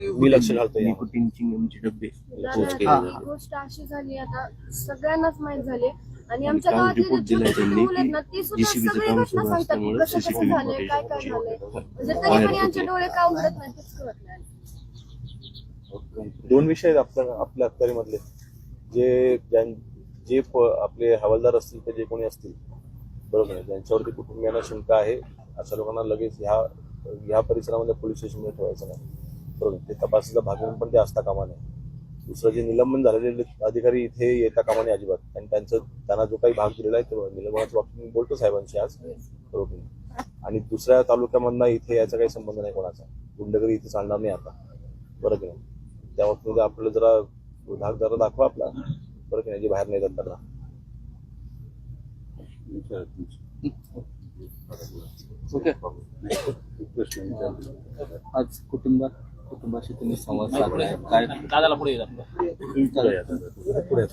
मी लक्ष घालतो निकोटीन चिंगमचे डबे पोच केले ही गोष्ट अशी झाली आता सगळ्यांनाच माहित झाली आणि आमच्या काल गावातले रिपोर्ट जे दिलाय छोटे त्यांनी मुलं आहेत ना ते सुद्धा JCB चं सगळी काम घटना सुरू सांगतात की असल्यामुळे कसं कसं CCTV झालंय काय काय झालंय म्हणजे तरी पण यांचे डोळे का उघडत नाही तेच कळत नाही. दोन विषय आहेत आपल्या अखत्यारीमधले जे आपले हवालदार असतील ते जे कोणी असतील बरोबर आहे ज्यांच्यावरती कुटुंबियांना शंका आहे अशा लोकांना लगेच ह्या परिसरामध्ये पोलीस स्टेशनमध्ये ठेवायचं नाही बरोबर ते तपासाचा भाग म्हणून पण ते असता कामा नये. दुसरं जे निलंबन झालेले अधिकारी इथे येता कामा नये अजिबात आणि त्यांना जो काही भाग दिलेला आहे तो निलंबनाच्या बाबतीत मी बोलतो साहेबांशी आज बरोबर आणि दुसऱ्या तालुक्यामधला इथे याचा काही संबंध नाही कोणाचा गुंडगिरी इथे चालणार नाही आता बरं की नाही त्या बाबतीमध्ये आपल्याला जरा भाग जरा दाखवा आपला बरं की नाही जे बाहेर नाही जात त्यांना ओके. आज कुटुंबाशी तुम्ही संवाद साधलाय काय दादाला पुढे पुढे